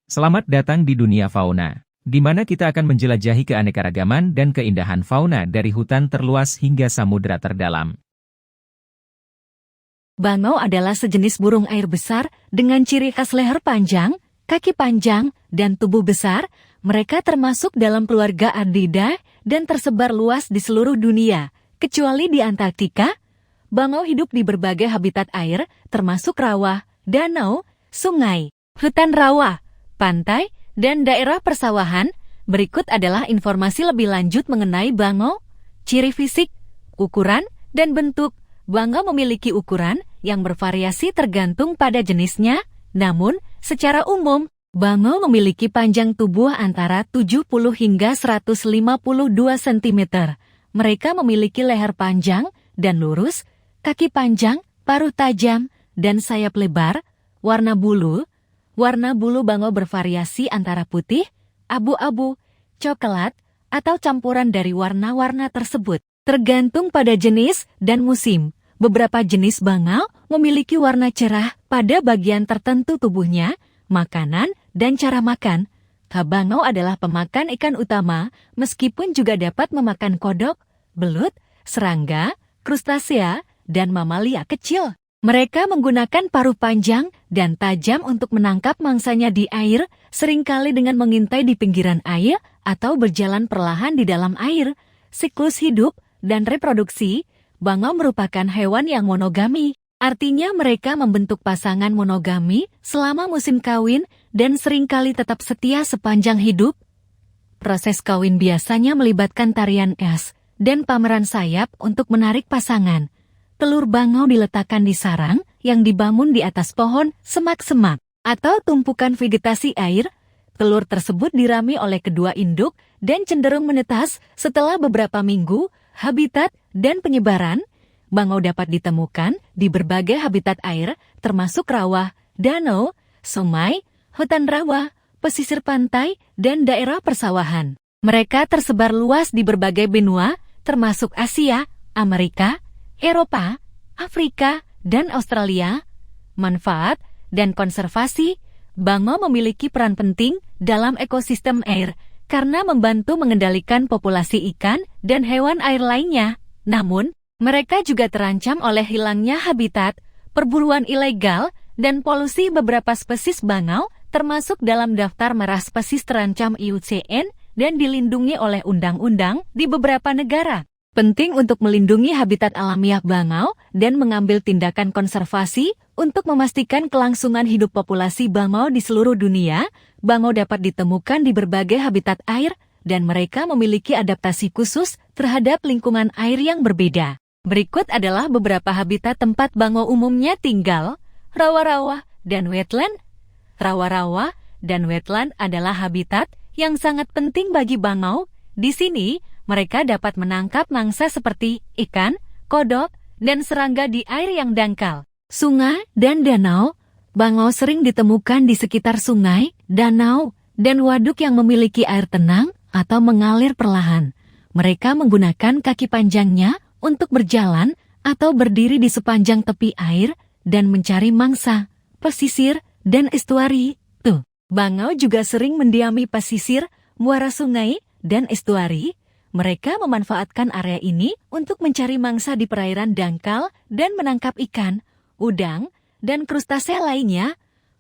Selamat datang di dunia fauna, di mana kita akan menjelajahi keanekaragaman dan keindahan fauna dari hutan terluas hingga samudera terdalam. Bangau adalah sejenis burung air besar dengan ciri khas leher panjang, kaki panjang, dan tubuh besar. Mereka termasuk dalam keluarga Ardidae dan tersebar luas di seluruh dunia, kecuali di Antartika. Bangau hidup di berbagai habitat air, termasuk rawa, danau, sungai, hutan rawa, pantai, dan daerah persawahan. Berikut adalah informasi lebih lanjut mengenai bangau, ciri fisik, ukuran, dan bentuk. Bangau memiliki ukuran yang bervariasi tergantung pada jenisnya, namun secara umum, bangau memiliki panjang tubuh antara 70 hingga 152 cm. Mereka memiliki leher panjang dan lurus, kaki panjang, paruh tajam, dan sayap lebar. Warna bulu bangau bervariasi antara putih, abu-abu, coklat, atau campuran dari warna-warna tersebut. Tergantung pada jenis dan musim, beberapa jenis bangau memiliki warna cerah pada bagian tertentu tubuhnya, makanan, dan cara makan. Bangau adalah pemakan ikan utama, meskipun juga dapat memakan kodok, belut, serangga, krustasea, dan mamalia kecil. Mereka menggunakan paruh panjang dan tajam untuk menangkap mangsanya di air, seringkali dengan mengintai di pinggiran air atau berjalan perlahan di dalam air. Siklus hidup dan reproduksi, bangau merupakan hewan yang monogami. Artinya mereka membentuk pasangan monogami selama musim kawin dan seringkali tetap setia sepanjang hidup. Proses kawin biasanya melibatkan tarian es dan pameran sayap untuk menarik pasangan. Telur bangau diletakkan di sarang yang dibangun di atas pohon, semak-semak, atau tumpukan vegetasi air. Telur tersebut dirami oleh kedua induk dan cenderung menetas setelah beberapa minggu. Habitat dan penyebaran, bangau dapat ditemukan di berbagai habitat air, termasuk rawa, danau, sungai, hutan rawa, pesisir pantai, dan daerah persawahan. Mereka tersebar luas di berbagai benua, termasuk Asia, Amerika, Eropa, Afrika, dan Australia. Manfaat dan konservasi, bangau memiliki peran penting dalam ekosistem air karena membantu mengendalikan populasi ikan dan hewan air lainnya. Namun, mereka juga terancam oleh hilangnya habitat, perburuan ilegal, dan polusi. Beberapa spesies bangau termasuk dalam daftar merah spesies terancam IUCN dan dilindungi oleh undang-undang di beberapa negara. Penting untuk melindungi habitat alamiah bangau dan mengambil tindakan konservasi untuk memastikan kelangsungan hidup populasi bangau di seluruh dunia. Bangau dapat ditemukan di berbagai habitat air dan mereka memiliki adaptasi khusus terhadap lingkungan air yang berbeda. Berikut adalah beberapa habitat tempat bangau umumnya tinggal: rawa-rawa dan wetland. Rawa-rawa dan wetland adalah habitat yang sangat penting bagi bangau. Di sini, mereka dapat menangkap mangsa seperti ikan, kodok, dan serangga di air yang dangkal. Sungai dan danau, bangau sering ditemukan di sekitar sungai, danau, dan waduk yang memiliki air tenang atau mengalir perlahan. Mereka menggunakan kaki panjangnya untuk berjalan atau berdiri di sepanjang tepi air dan mencari mangsa, pesisir, dan estuari. Bangau juga sering mendiami pesisir, muara sungai, dan estuari. Mereka memanfaatkan area ini untuk mencari mangsa di perairan dangkal dan menangkap ikan, udang, dan krustasea lainnya.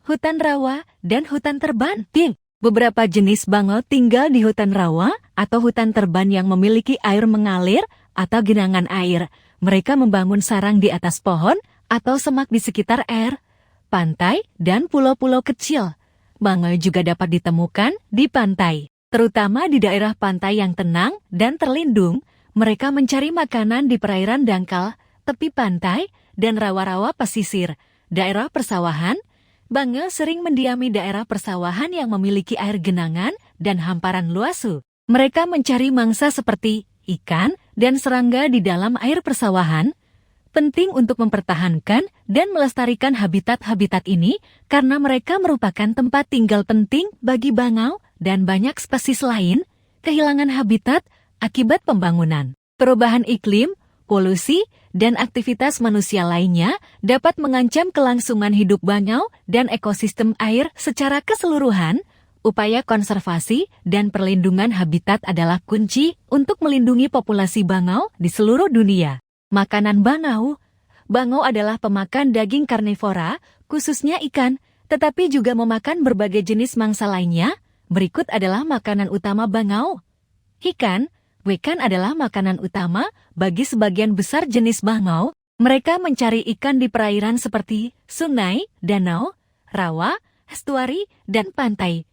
Hutan rawa dan hutan terban. Beberapa jenis bangau tinggal di hutan rawa atau hutan terban yang memiliki air mengalir atau genangan air. Mereka membangun sarang di atas pohon atau semak di sekitar air, pantai, dan pulau-pulau kecil. Bangau juga dapat ditemukan di pantai, terutama di daerah pantai yang tenang dan terlindung. Mereka mencari makanan di perairan dangkal, tepi pantai, dan rawa-rawa pesisir. Daerah persawahan, bangau sering mendiami daerah persawahan yang memiliki air genangan dan hamparan luasu. Mereka mencari mangsa seperti ikan dan serangga di dalam air persawahan. Penting untuk mempertahankan dan melestarikan habitat-habitat ini karena mereka merupakan tempat tinggal penting bagi bangau dan banyak spesies lain. Kehilangan habitat akibat pembangunan, perubahan iklim, polusi, dan aktivitas manusia lainnya dapat mengancam kelangsungan hidup bangau dan ekosistem air secara keseluruhan. Upaya konservasi dan perlindungan habitat adalah kunci untuk melindungi populasi bangau di seluruh dunia. Makanan bangau. Bangau adalah pemakan daging karnivora, khususnya ikan, tetapi juga memakan berbagai jenis mangsa lainnya. Berikut adalah makanan utama bangau. Ikan. Ikan adalah makanan utama bagi sebagian besar jenis bangau. Mereka mencari ikan di perairan seperti sungai, danau, rawa, estuari, dan pantai.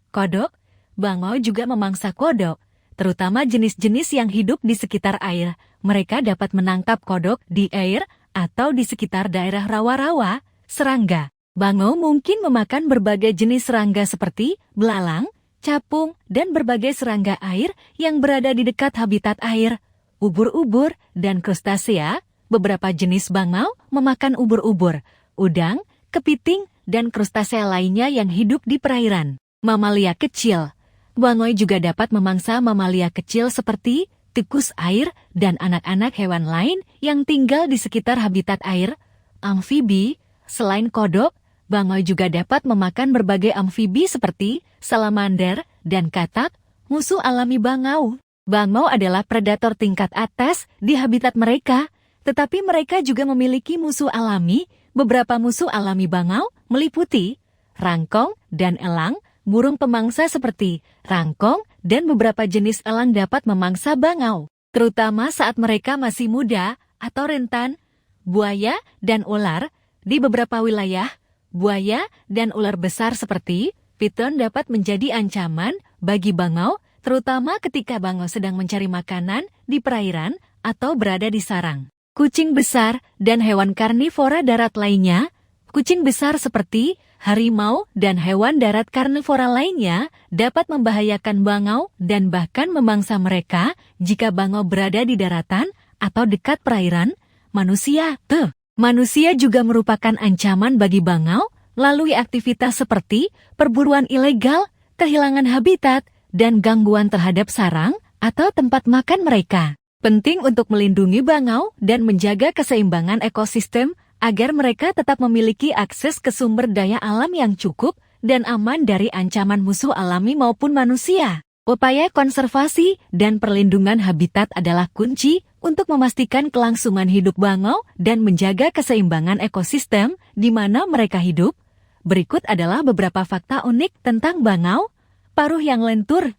Kodok. Bangau juga memangsa kodok, terutama jenis-jenis yang hidup di sekitar air. Mereka dapat menangkap kodok di air atau di sekitar daerah rawa-rawa. Serangga. Bangau mungkin memakan berbagai jenis serangga seperti belalang, capung, dan berbagai serangga air yang berada di dekat habitat air. Ubur-ubur dan krustasea. Beberapa jenis bangau memakan ubur-ubur, udang, kepiting, dan krustasea lainnya yang hidup di perairan. Mamalia kecil. Bangau juga dapat memangsa mamalia kecil seperti tikus air dan anak-anak hewan lain yang tinggal di sekitar habitat air. Amfibi. Selain kodok, bangau juga dapat memakan berbagai amfibi seperti salamander dan katak, musuh alami bangau. Bangau adalah predator tingkat atas di habitat mereka, tetapi mereka juga memiliki musuh alami. Beberapa musuh alami bangau meliputi rangkong dan elang. Burung pemangsa seperti rangkong dan beberapa jenis elang dapat memangsa bangau, terutama saat mereka masih muda atau rentan. Buaya dan ular. Di beberapa wilayah, buaya dan ular besar seperti piton dapat menjadi ancaman bagi bangau, terutama ketika bangau sedang mencari makanan di perairan atau berada di sarang. Kucing besar dan hewan karnivora darat lainnya. Kucing besar seperti harimau dan hewan darat karnivora lainnya dapat membahayakan bangau dan bahkan memangsa mereka jika bangau berada di daratan atau dekat perairan. Manusia juga merupakan ancaman bagi bangau melalui aktivitas seperti perburuan ilegal, kehilangan habitat, dan gangguan terhadap sarang atau tempat makan mereka. Penting untuk melindungi bangau dan menjaga keseimbangan ekosistem agar mereka tetap memiliki akses ke sumber daya alam yang cukup dan aman dari ancaman musuh alami maupun manusia. Upaya konservasi dan perlindungan habitat adalah kunci untuk memastikan kelangsungan hidup bangau dan menjaga keseimbangan ekosistem di mana mereka hidup. Berikut adalah beberapa fakta unik tentang bangau. Paruh yang lentur.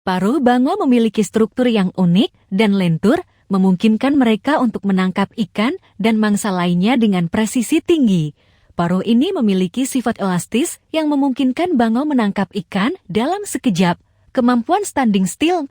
Paruh bangau memiliki struktur yang unik dan lentur, memungkinkan mereka untuk menangkap ikan dan mangsa lainnya dengan presisi tinggi. Paruh ini memiliki sifat elastis yang memungkinkan bangau menangkap ikan dalam sekejap. Kemampuan standing still.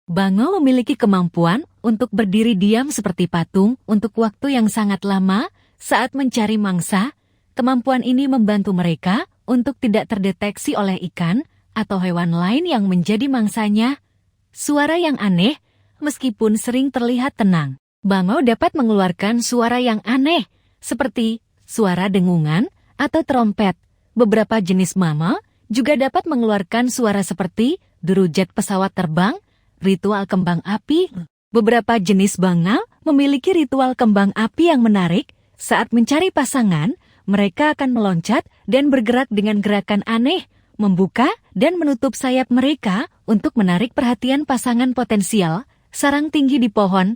Bangau memiliki kemampuan untuk berdiri diam seperti patung untuk waktu yang sangat lama saat mencari mangsa. Kemampuan ini membantu mereka untuk tidak terdeteksi oleh ikan atau hewan lain yang menjadi mangsanya. Suara yang aneh. Meskipun sering terlihat tenang, bangau dapat mengeluarkan suara yang aneh, seperti suara dengungan atau trompet. Beberapa jenis mammal juga dapat mengeluarkan suara seperti deru jet pesawat terbang, ritual kembang api. Beberapa jenis bangau memiliki ritual kembang api yang menarik. Saat mencari pasangan, mereka akan meloncat dan bergerak dengan gerakan aneh, membuka dan menutup sayap mereka untuk menarik perhatian pasangan potensial. Sarang tinggi di pohon.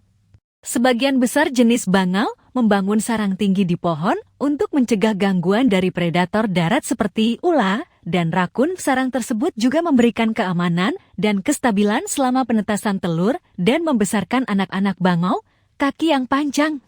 Sebagian besar jenis bangau membangun sarang tinggi di pohon untuk mencegah gangguan dari predator darat seperti ular dan rakun. Sarang tersebut juga memberikan keamanan dan kestabilan selama penetasan telur dan membesarkan anak-anak bangau. Kaki yang panjang.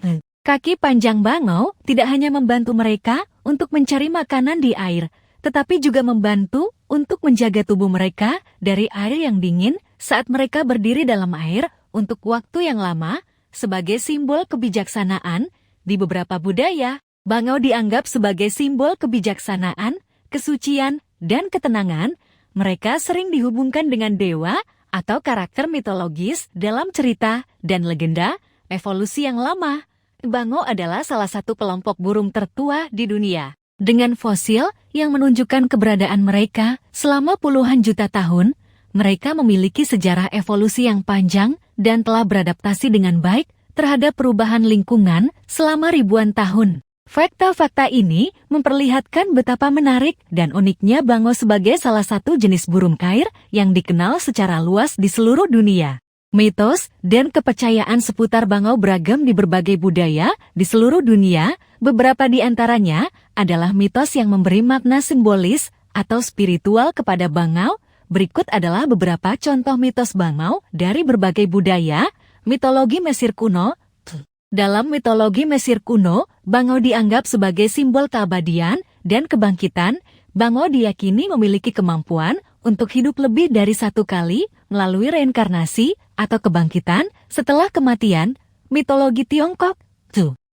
Kaki panjang bangau tidak hanya membantu mereka untuk mencari makanan di air, tetapi juga membantu untuk menjaga tubuh mereka dari air yang dingin saat mereka berdiri dalam air untuk waktu yang lama. Sebagai simbol kebijaksanaan, di beberapa budaya, bangau dianggap sebagai simbol kebijaksanaan, kesucian, dan ketenangan. Mereka sering dihubungkan dengan dewa atau karakter mitologis dalam cerita dan legenda evolusi yang lama. Bangau adalah salah satu kelompok burung tertua di dunia, dengan fosil yang menunjukkan keberadaan mereka selama puluhan juta tahun. Mereka memiliki sejarah evolusi yang panjang dan telah beradaptasi dengan baik terhadap perubahan lingkungan selama ribuan tahun. Fakta-fakta ini memperlihatkan betapa menarik dan uniknya bangau sebagai salah satu jenis burung kair yang dikenal secara luas di seluruh dunia. Mitos dan kepercayaan seputar bangau beragam di berbagai budaya di seluruh dunia. Beberapa di antaranya adalah mitos yang memberi makna simbolis atau spiritual kepada bangau. Berikut adalah beberapa contoh mitos bangau dari berbagai budaya. Mitologi Mesir kuno. Dalam mitologi Mesir kuno, bangau dianggap sebagai simbol keabadian dan kebangkitan. Bangau diyakini memiliki kemampuan untuk hidup lebih dari satu kali melalui reinkarnasi atau kebangkitan setelah kematian. Mitologi Tiongkok.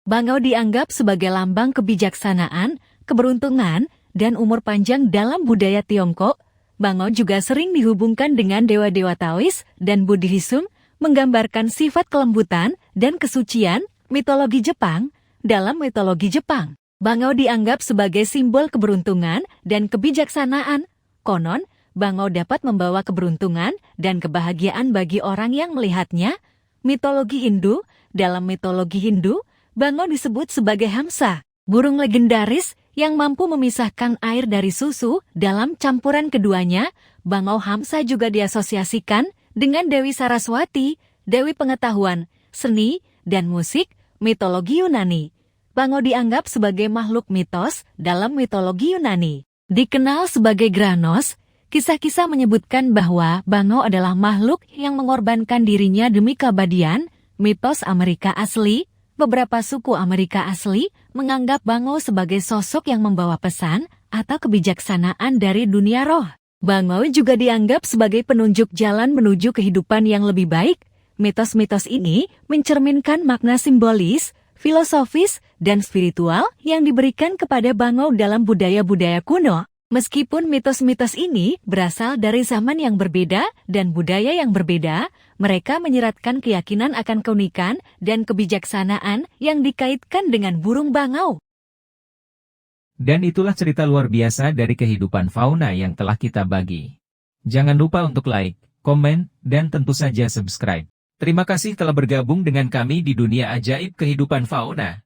Bangau dianggap sebagai lambang kebijaksanaan, keberuntungan, dan umur panjang dalam budaya Tiongkok. Bangau juga sering dihubungkan dengan dewa-dewa Taois dan Buddhisme, menggambarkan sifat kelembutan dan kesucian. Mitologi Jepang. Dalam mitologi Jepang, bangau dianggap sebagai simbol keberuntungan dan kebijaksanaan. Konon, bangau dapat membawa keberuntungan dan kebahagiaan bagi orang yang melihatnya. Mitologi Hindu. Dalam mitologi Hindu, bangau disebut sebagai Hamsa, burung legendaris yang mampu memisahkan air dari susu. Dalam campuran keduanya, bangau Hamsa juga diasosiasikan dengan Dewi Saraswati, Dewi Pengetahuan, Seni, dan Musik. Mitologi Yunani. Bangau dianggap sebagai makhluk mitos dalam mitologi Yunani. Dikenal sebagai Granos, kisah-kisah menyebutkan bahwa bangau adalah makhluk yang mengorbankan dirinya demi keabadian. Mitos Amerika asli. Beberapa suku Amerika asli menganggap bangau sebagai sosok yang membawa pesan atau kebijaksanaan dari dunia roh. Bangau juga dianggap sebagai penunjuk jalan menuju kehidupan yang lebih baik. Mitos-mitos ini mencerminkan makna simbolis, filosofis, dan spiritual yang diberikan kepada bangau dalam budaya-budaya kuno. Meskipun mitos-mitos ini berasal dari zaman yang berbeda dan budaya yang berbeda, mereka menyeratkan keyakinan akan keunikan dan kebijaksanaan yang dikaitkan dengan burung bangau. Dan itulah cerita luar biasa dari kehidupan fauna yang telah kita bagi. Jangan lupa untuk like, komen, dan tentu saja subscribe. Terima kasih telah bergabung dengan kami di dunia ajaib kehidupan fauna.